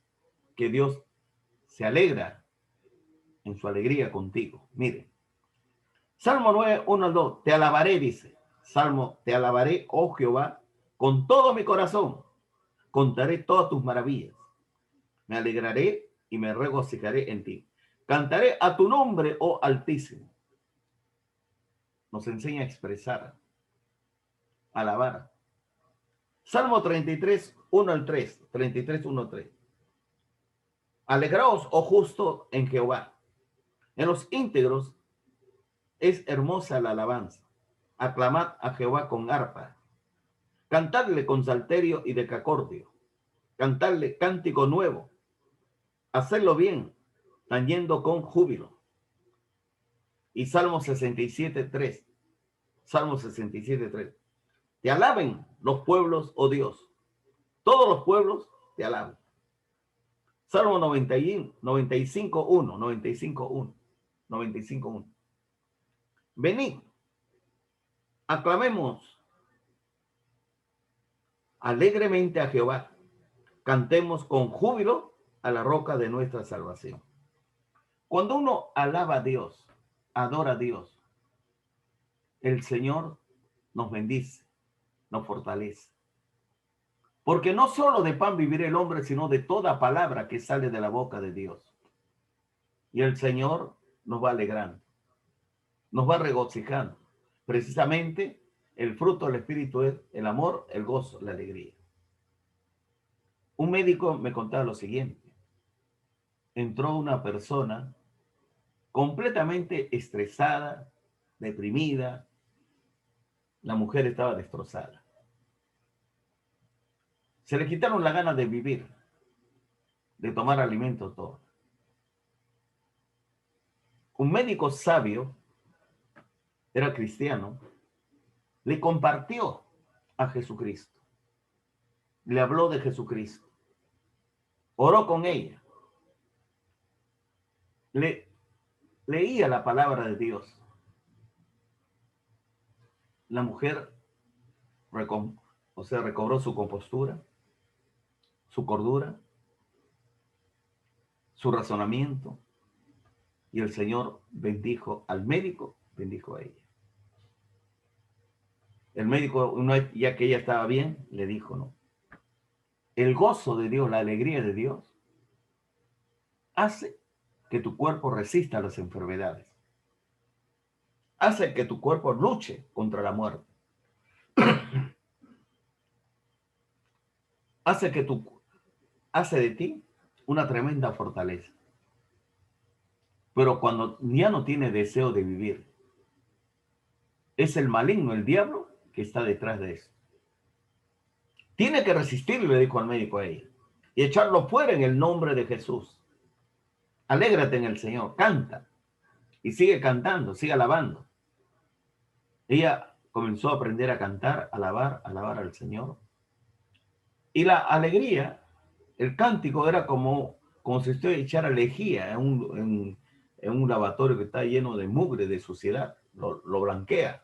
que Dios se alegra en su alegría contigo? Miren. Salmo 9, 1 al 2. Te alabaré, dice. Salmo, te alabaré, oh Jehová, con todo mi corazón. Contaré todas tus maravillas. Me alegraré y me regocijaré en ti. Cantaré a tu nombre, oh Altísimo. Nos enseña a expresar, a alabar. Salmo 33, 1 al 3. 33, 1 al 3. Alegraos, oh justo, en Jehová. En los íntegros es hermosa la alabanza. Aclamad a Jehová con arpa. Cantadle con salterio y decacordio. Cantadle cántico nuevo. Hacedlo bien, tañendo con júbilo. Y Salmo 67, 3. Salmo 67, 3. Te alaben los pueblos, oh Dios. Todos los pueblos te alaban. Salmo 95, 1. 95, 1. 95, 1. Venid, aclamemos alegremente a Jehová. Cantemos con júbilo a la roca de nuestra salvación. Cuando uno alaba a Dios, adora a Dios, el Señor nos bendice, nos fortalece. Porque no solo de pan vivirá el hombre, sino de toda palabra que sale de la boca de Dios. Y el Señor nos va alegrando, nos va regocijando. Precisamente el fruto del Espíritu es el amor, el gozo, la alegría. Un médico me contaba lo siguiente. Entró una persona completamente estresada, deprimida. La mujer estaba destrozada. Se le quitaron las ganas de vivir, de tomar alimento, todo. Un médico sabio, era cristiano, le compartió a Jesucristo. le habló de Jesucristo, oró con ella, leía la palabra de Dios. La mujer recobró su compostura, su cordura, su razonamiento, y el Señor bendijo al médico, bendijo a ella. El médico, ya que ella estaba bien, le dijo, no, el gozo de Dios, la alegría de Dios, hace que tu cuerpo resista a las enfermedades, hace que tu cuerpo luche contra la muerte, hace de ti una tremenda fortaleza. Pero cuando ya no tiene deseo de vivir, es el maligno, el diablo, que está detrás de eso. Tiene que resistir, le dijo al médico a ella, y echarlo fuera en el nombre de Jesús. Alégrate en el Señor, canta, y sigue cantando, sigue alabando. Ella comenzó a aprender a cantar, alabar al Señor. Y la alegría, el cántico era como si usted echara lejía en un lavatorio que está lleno de mugre, de suciedad, lo blanquea.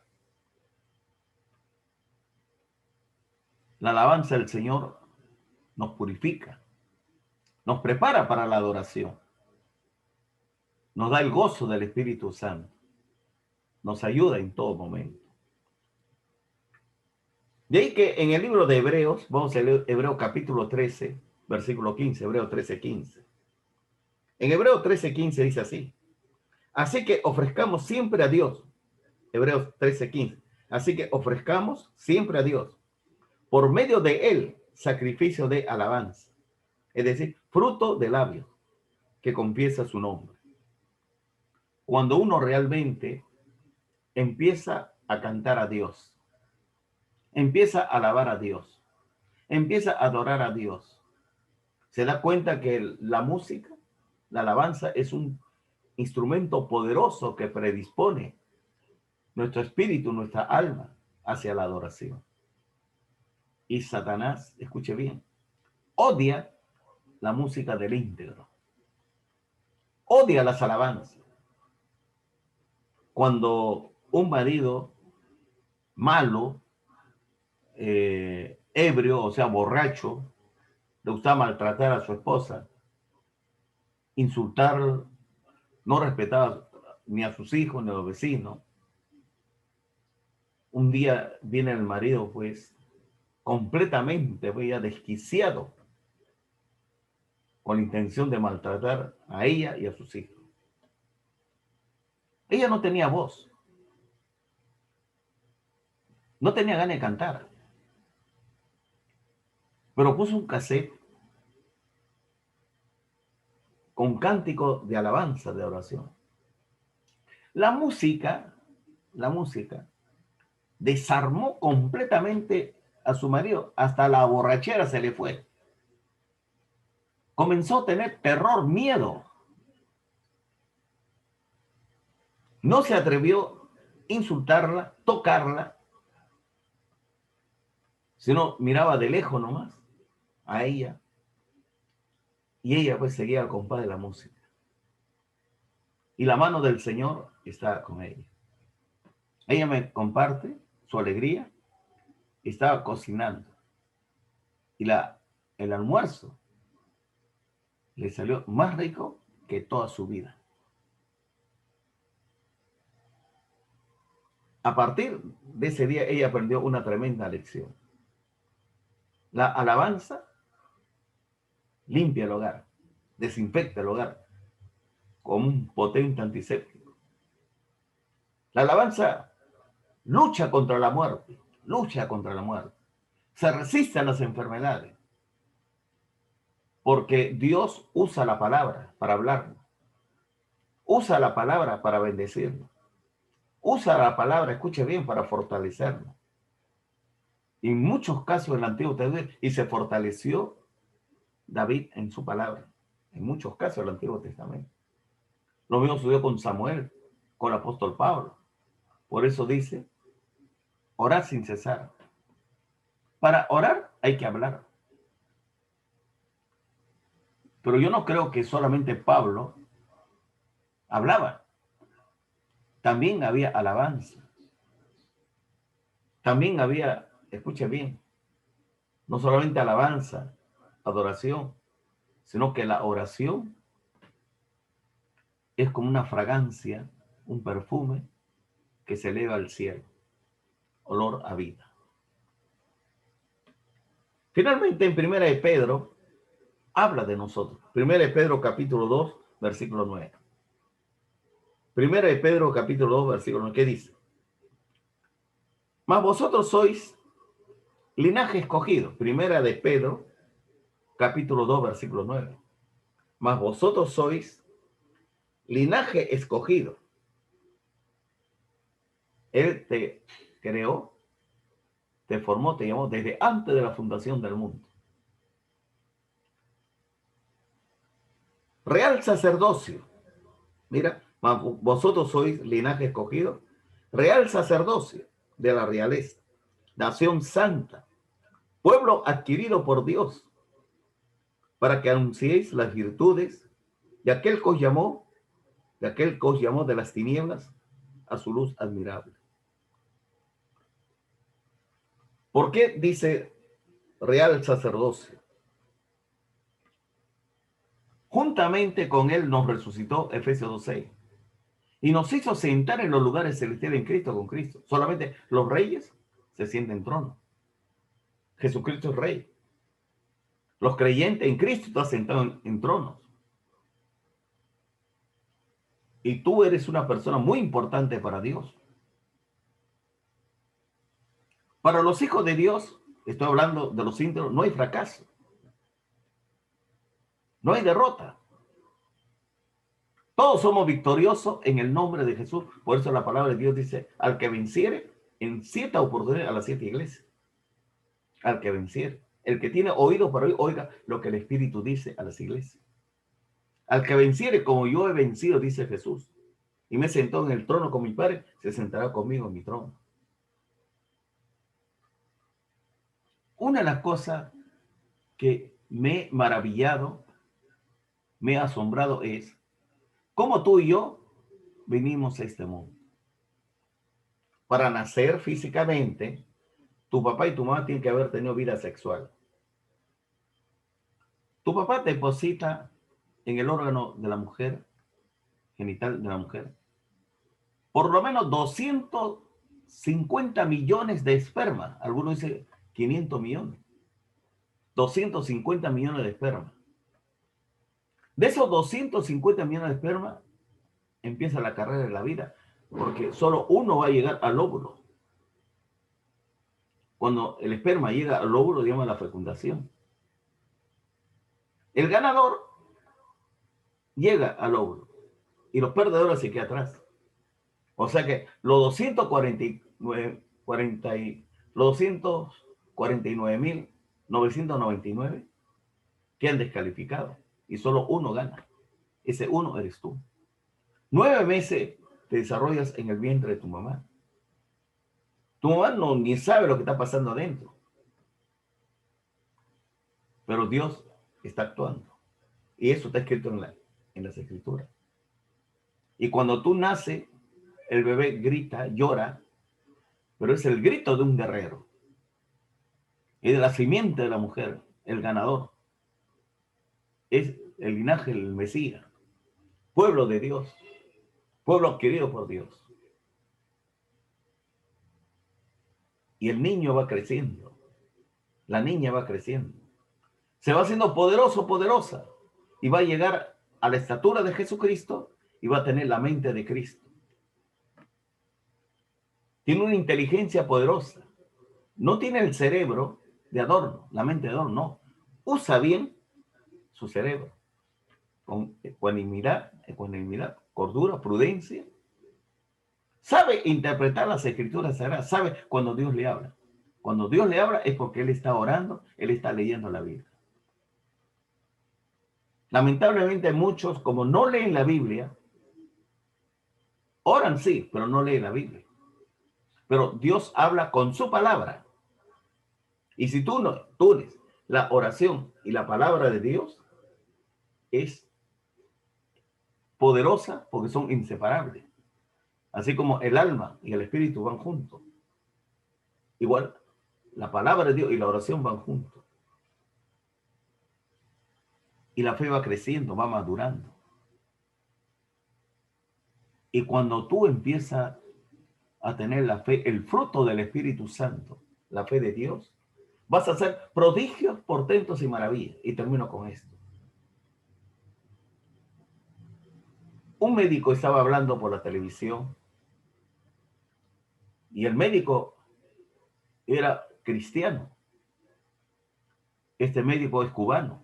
La alabanza del Señor nos purifica, nos prepara para la adoración, nos da el gozo del Espíritu Santo, nos ayuda en todo momento. De ahí que en el libro de Hebreos, vamos a leer Hebreos capítulo 13, versículo 15, Hebreos 13, 15. En Hebreos 13, 15 dice así: así que ofrezcamos siempre a Dios, Hebreos 13, 15. Así que ofrezcamos siempre a Dios, por medio de él, sacrificio de alabanza, es decir, fruto de labios que confiesa su nombre. Cuando uno realmente empieza a cantar a Dios, empieza a alabar a Dios, empieza a adorar a Dios, se da cuenta que la música, la alabanza, es un instrumento poderoso que predispone nuestro espíritu, nuestra alma hacia la adoración. Y Satanás, escuche bien, odia la música del íntegro, odia las alabanzas. Cuando un marido malo, ebrio, o sea, borracho, le gusta maltratar a su esposa, insultar, no respetaba ni a sus hijos ni a los vecinos. Un día viene el marido, pues, completamente, pues, ya desquiciado, con la intención de maltratar a ella y a sus hijos. Ella no tenía voz, no tenía ganas de cantar, pero puso un cassette con cántico de alabanza, de oración. La música desarmó completamente a su marido, hasta la borrachera se le fue. Comenzó a tener terror, miedo. No se atrevió a insultarla, tocarla, sino miraba de lejos nomás a ella. Y ella pues seguía al compás de la música. Y la mano del Señor está con ella. Ella me comparte su alegría. Estaba cocinando. Y el almuerzo le salió más rico que toda su vida. A partir de ese día ella aprendió una tremenda lección. La alabanza limpia el hogar, desinfecta el hogar como un potente antiséptico. La alabanza lucha contra la muerte, se resiste a las enfermedades, porque Dios usa la palabra para hablarnos, usa la palabra para bendecirnos, usa la palabra, escuche bien, para fortalecernos. En muchos casos en el Antiguo Testamento, y se fortaleció David en su palabra, en muchos casos del Antiguo Testamento. Lo mismo sucedió con Samuel, con el apóstol Pablo. Por eso dice, orar sin cesar. Para orar hay que hablar. Pero yo no creo que solamente Pablo hablaba. También había alabanza. También había, escuche bien, no solamente alabanza, adoración, sino que la oración es como una fragancia, un perfume que se eleva al cielo, olor a vida. Finalmente, en Primera de Pedro, habla de nosotros. Primera de Pedro, capítulo 2, versículo 9. Primera de Pedro, capítulo 2, versículo 9. ¿Qué dice? Mas vosotros sois linaje escogido. Primera de Pedro, capítulo 2, versículo 9. Mas vosotros sois linaje escogido. Él te creó, te formó, te llamó desde antes de la fundación del mundo. Real sacerdocio. Mira, vosotros sois linaje escogido, real sacerdocio de la realeza, nación santa, pueblo adquirido por Dios, para que anunciéis las virtudes de aquel que os llamó, de las tinieblas a su luz admirable. ¿Por qué dice real sacerdocio? Juntamente con él nos resucitó, Efesios 2:6, y nos hizo sentar en los lugares celestiales en Cristo con Cristo. Solamente los reyes se sienten en trono. Jesucristo es rey. Los creyentes en Cristo están sentados en tronos. Y tú eres una persona muy importante para Dios. Para los hijos de Dios, estoy hablando de los íntegros, no hay fracaso. No hay derrota. Todos somos victoriosos en el nombre de Jesús. Por eso la palabra de Dios dice, al que venciere, en 7 oportunidades a las 7 iglesias. Al que venciere. El que tiene oído para oír, oiga lo que el Espíritu dice a las iglesias. Al que venciere, como yo he vencido, dice Jesús, y me sentó en el trono con mi Padre, se sentará conmigo en mi trono. Una de las cosas que me he maravillado, me ha asombrado es cómo tú y yo venimos a este mundo. Para nacer físicamente, tu papá y tu mamá tienen que haber tenido vida sexual. Tu papá te deposita en el órgano de la mujer, genital de la mujer, por lo menos 250 millones de esperma. Algunos dicen 500 millones. 250 millones de esperma. De esos 250 millones de esperma, empieza la carrera de la vida, porque solo uno va a llegar al óvulo. Cuando el esperma llega al óvulo, llama la fecundación. El ganador llega al óvulo y los perdedores se quedan atrás. O sea que los 249.999 quedan descalificados y solo uno gana. Ese uno eres tú. 9 meses te desarrollas en el vientre de tu mamá. Tu mamá no ni sabe lo que está pasando adentro. Pero Dios está actuando. Y eso está escrito en las escrituras. Y cuando tú naces, el bebé grita, llora, pero es el grito de un guerrero. Y de la simiente de la mujer, el ganador. Es el linaje del Mesías. Pueblo de Dios. Pueblo adquirido por Dios. Y el niño va creciendo. La niña va creciendo. Se va haciendo poderoso, poderosa. Y va a llegar a la estatura de Jesucristo y va a tener la mente de Cristo. Tiene una inteligencia poderosa. No tiene el cerebro de adorno, la mente de adorno, no. Usa bien su cerebro. Con ecuanimidad, cordura, prudencia. Sabe interpretar las escrituras sagradas. Sabe cuando Dios le habla. Cuando Dios le habla es porque Él está orando, Él está leyendo la Biblia. Lamentablemente muchos, como no leen la Biblia, oran sí, pero no leen la Biblia. Pero Dios habla con su palabra. Y si tú no unes la oración y la palabra de Dios, es poderosa porque son inseparables. Así como el alma y el espíritu van juntos. Igual, la palabra de Dios y la oración van juntos. Y la fe va creciendo, va madurando. Y cuando tú empiezas a tener la fe, el fruto del Espíritu Santo, la fe de Dios, vas a hacer prodigios, portentos y maravillas. Y termino con esto. Un médico estaba hablando por la televisión y el médico era cristiano. Este médico es cubano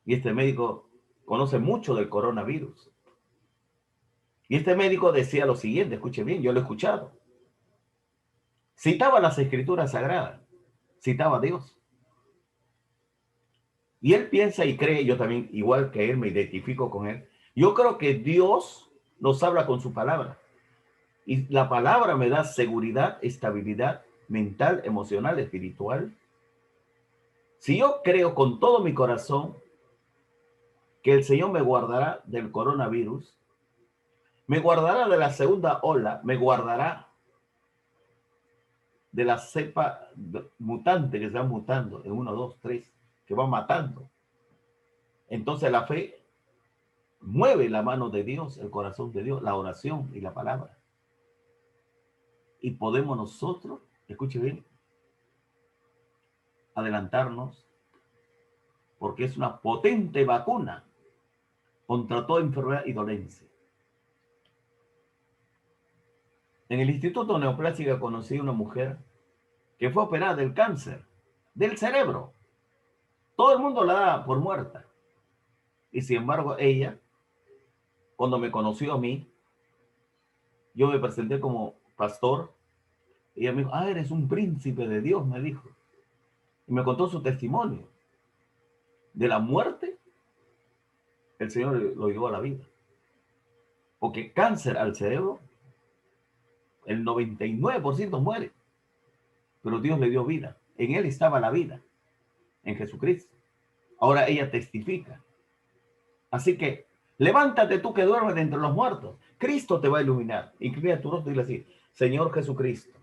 y este médico conoce mucho del coronavirus. Y este médico decía lo siguiente, escuche bien, yo lo he escuchado. Citaba las escrituras sagradas, citaba a Dios. Y él piensa y cree, yo también, igual que él, me identifico con él. Yo creo que Dios nos habla con su palabra. Y la palabra me da seguridad, estabilidad mental, emocional, espiritual. Si yo creo con todo mi corazón que el Señor me guardará del coronavirus, me guardará de la segunda ola, me guardará de la cepa mutante que se va mutando en 1, 2, 3, que va matando. Entonces la fe mueve la mano de Dios, el corazón de Dios, la oración y la palabra. Y podemos nosotros, escuche bien, adelantarnos, porque es una potente vacuna contra toda enfermedad y dolencia. En el Instituto Neoplástica conocí una mujer que fue operada del cáncer del cerebro. Todo el mundo la da por muerta. Y sin embargo, ella, cuando me conoció a mí, yo me presenté como pastor. Y ella me dijo, eres un príncipe de Dios, me dijo. Y me contó su testimonio. De la muerte, el Señor lo llevó a la vida. Porque cáncer al cerebro, el 99% muere. Pero Dios le dio vida. En Él estaba la vida. En Jesucristo. Ahora ella testifica. Así que, levántate tú que duermes de entre los muertos. Cristo te va a iluminar. Inclina tu rostro y dile así, Señor Jesucristo.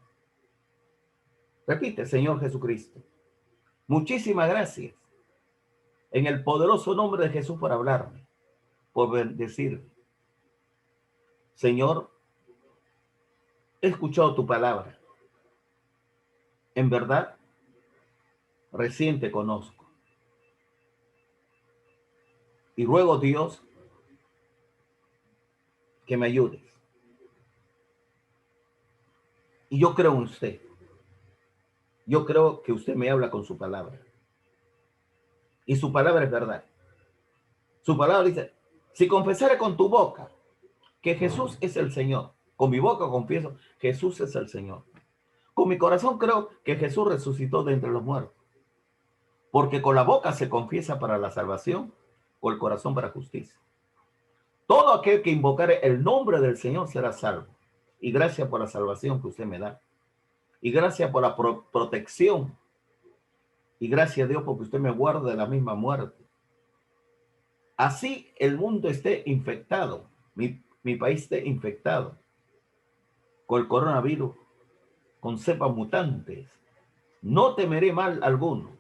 Repite, Señor Jesucristo. Muchísimas gracias. En el poderoso nombre de Jesús por hablarme, por bendecirme. Señor, he escuchado tu palabra. En verdad, recién te conozco. Y ruego, Dios, que me ayudes. Y yo creo en usted. Yo creo que usted me habla con su palabra. Y su palabra es verdad. Su palabra dice, si confesara con tu boca que Jesús es el Señor, con mi boca confieso, Jesús es el Señor. Con mi corazón creo que Jesús resucitó de entre los muertos. Porque con la boca se confiesa para la salvación, con el corazón para justicia. Todo aquel que invocare el nombre del Señor será salvo. Y gracias por la salvación que usted me da. Y gracias por la protección. Y gracias a Dios porque usted me guarda de la misma muerte. Así el mundo esté infectado. Mi país esté infectado con el coronavirus, con cepas mutantes. No temeré mal alguno.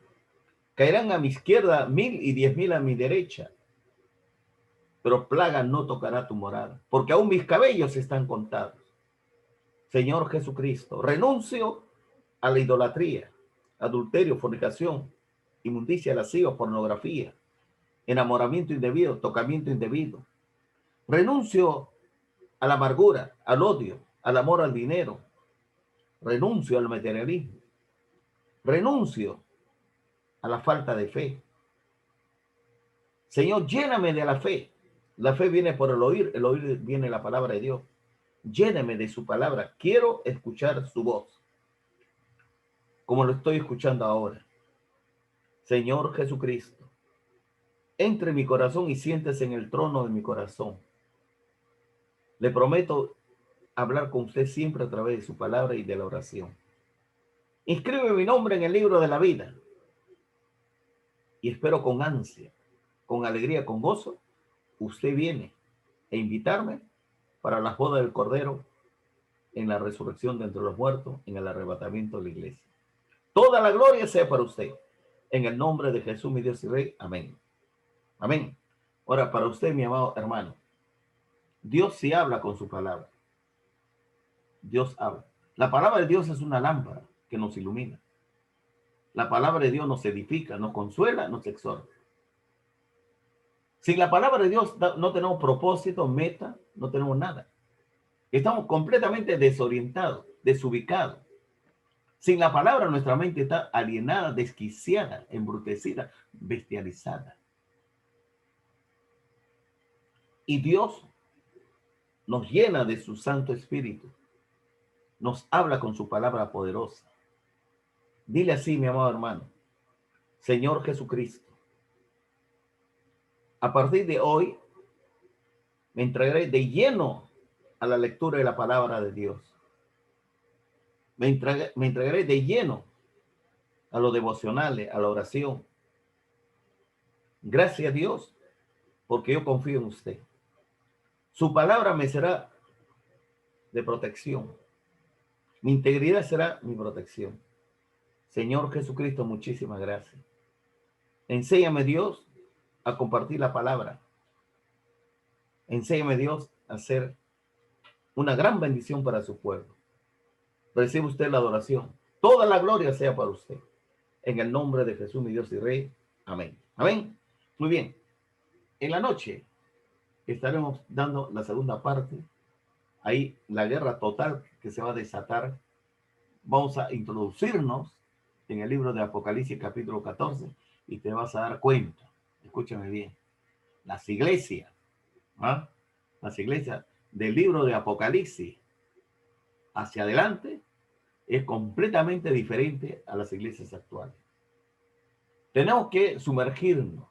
Caerán a mi izquierda 1000 y 10,000 a mi derecha. Pero plaga no tocará tu morada, porque aún mis cabellos están contados. Señor Jesucristo, renuncio a la idolatría, adulterio, fornicación, inmundicia, lasciva, pornografía, enamoramiento indebido, tocamiento indebido. Renuncio a la amargura, al odio, al amor al dinero. Renuncio al materialismo. Renuncio a la falta de fe. Señor, lléname de la fe. La fe viene por el oír viene la palabra de Dios. Lléname de su palabra. Quiero escuchar su voz, como lo estoy escuchando ahora. Señor Jesucristo, entre en mi corazón y siéntese en el trono de mi corazón. Le prometo hablar con usted siempre a través de su palabra y de la oración. Inscribe mi nombre en el libro de la vida y espero con ansia con alegría, con gozo, usted viene a invitarme para la boda del Cordero en la resurrección de entre los muertos, en el arrebatamiento de la iglesia. Toda la gloria sea para usted. En el nombre de Jesús, mi Dios y Rey. Amén. Amén. Ahora, para usted, mi amado hermano, Dios sí habla con su palabra. Dios habla. La palabra de Dios es una lámpara que nos ilumina. La palabra de Dios nos edifica, nos consuela, nos exhorta. Sin la palabra de Dios no tenemos propósito, meta, no tenemos nada. Estamos completamente desorientados, desubicados. Sin la palabra nuestra mente está alienada, desquiciada, embrutecida, bestializada. Y Dios nos llena de su Santo Espíritu. Nos habla con su palabra poderosa. Dile así, mi amado hermano: Señor Jesucristo, a partir de hoy me entregaré de lleno a la lectura de la palabra de Dios. Me entregaré de lleno a lo devocional, a la oración. Gracias a Dios, porque yo confío en usted. Su palabra me será de protección. Mi integridad será mi protección. Señor Jesucristo, muchísimas gracias. Enséñame, Dios, a compartir la palabra. Enséñame, Dios, a ser una gran bendición para su pueblo. Recibe usted la adoración. Toda la gloria sea para usted. En el nombre de Jesús, mi Dios y Rey. Amén. Amén. Muy bien. En la noche estaremos dando la segunda parte. Ahí la guerra total que se va a desatar. Vamos a introducirnos en el libro de Apocalipsis capítulo 14 y te vas a dar cuenta. Escúchame bien. Las iglesias, ¿ah? Las iglesias del libro de Apocalipsis hacia adelante es completamente diferente a las iglesias actuales. Tenemos que sumergirnos.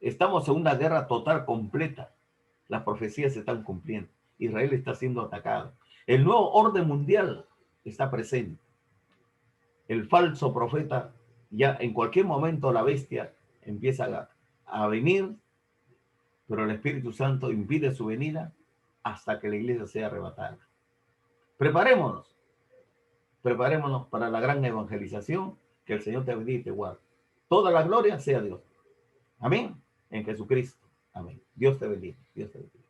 Estamos en una guerra total completa. Las profecías se están cumpliendo. Israel está siendo atacado. El nuevo orden mundial está presente. El falso profeta, ya en cualquier momento la bestia empieza a venir, pero el Espíritu Santo impide su venida hasta que la iglesia sea arrebatada. Preparémonos. Preparémonos para la gran evangelización. Que el Señor te bendiga y te guarde. Toda la gloria sea a Dios. Amén. En Jesucristo. Amén. Dios te bendiga. Dios te bendiga.